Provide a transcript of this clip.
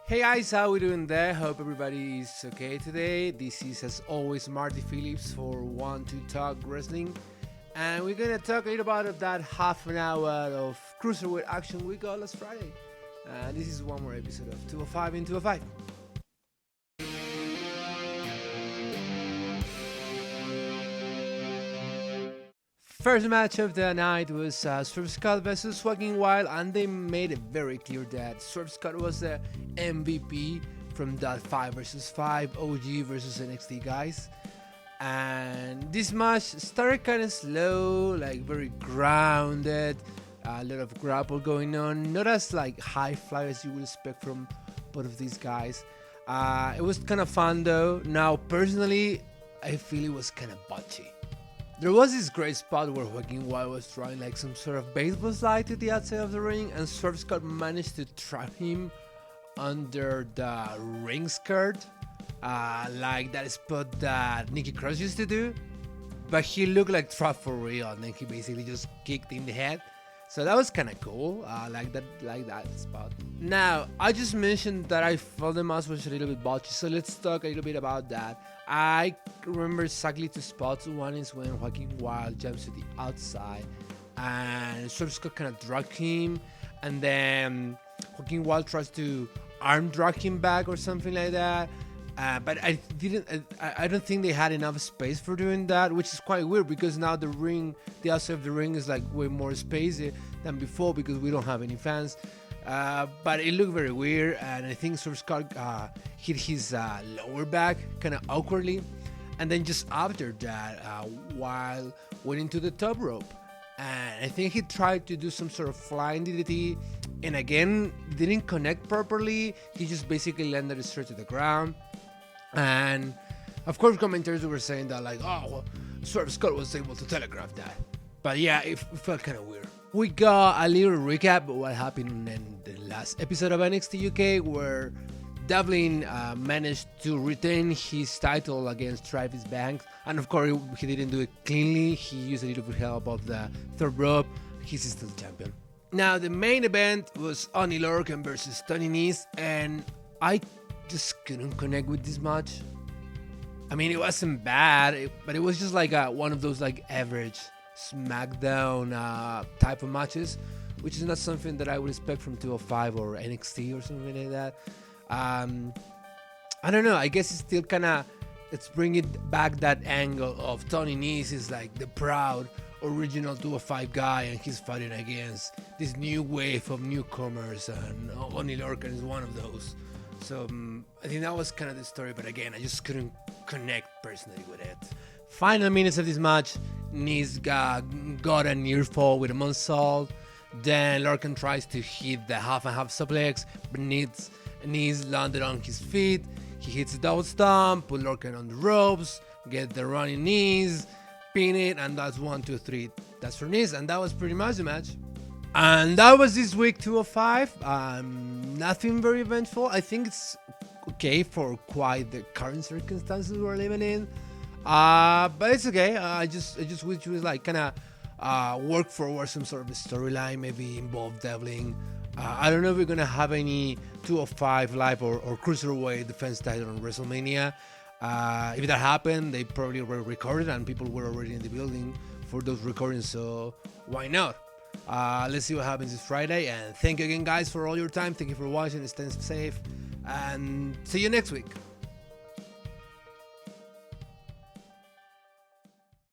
Hey guys, how we doing there? Hope everybody is okay today. This is as always Marty Phillips for Want to Talk Wrestling, and we're gonna talk a little about that half an hour of Cruiserweight action we got last Friday. This is one more episode of 205 in 205. First match of the night was Swerve Scott versus Walking Wild, and they made it very clear that Swerve Scott was the MVP from that 5 versus 5 OG versus NXT guys. And this match started kind of slow, like very grounded, a lot of grapple going on, not as like high fly as you would expect from both of these guys. It was kind of fun though. Now personally, I feel it was kind of botchy. There was this great spot where Joaquin Wild was trying like some sort of baseball slide to the outside of the ring, and Swerve Scott managed to trap him under the ring skirt, like that spot that Nikki Cross used to do. But he looked like trapped for real, and then he basically just kicked in the head. So that was kind of cool, like that spot. Now, I just mentioned that I felt the match was a little bit botchy, so let's talk a little bit about that. I remember exactly two spots. One is when Joaquin Wild jumps to the outside, and Swerve Scott kind of drug him, and then Joaquin Wild tries to arm drag him back or something like that. But I don't think they had enough space for doing that, which is quite weird because now the outside of the ring is like way more space than before because we don't have any fans. But it looked very weird, and I think Swerve Scott hit his lower back kind of awkwardly, and then just after that, Wild went into the top rope, and I think he tried to do some sort of flying DDT, and again didn't connect properly. He just basically landed straight to the ground. And of course, commentators were saying that like, oh, well, Swerve Scott was able to telegraph that. But yeah, it felt kind of weird. We got a little recap of what happened in the last episode of NXT UK, where Devlin managed to retain his title against Travis Banks. And of course, he didn't do it cleanly. He used a little bit of help of the third rope. He's still champion. Now, the main event was Oney Lorcan versus Tony Nese, and I just couldn't connect with this match. I mean, it wasn't bad, but it was just like one of those like average SmackDown type of matches, which is not something that I would expect from 205 or NXT or something like that. I don't know. I guess it's still kind of, it's bringing back that angle of Tony Nese is like the proud original 205 guy, and he's fighting against this new wave of newcomers, and Oney Lorcan is one of those. So I think that was kind of the story, but again, I just couldn't connect personally with it. Final minutes of this match, Nese got a near fall with a moonsault. Then Lorcan tries to hit the half and half suplex, but Nese landed on his feet. He hits a double stomp, put Lorcan on the ropes, get the running knees, pin it, and that's 1, 2, 3. That's for Nese, and that was pretty much the match. And that was this week 205. Nothing very eventful. I think it's okay for quite the current circumstances we're living in. But it's okay. I just wish it was like kind of work forward some sort of a storyline, maybe involve Devlin. I don't know if we're gonna have any 205 live or Cruiserweight defense title on WrestleMania. If that happened, they probably were recorded and people were already in the building for those recordings. So why not? Let's see what happens this Friday, and thank you again guys for all your time. Thank you for watching. Stay safe and see you next week.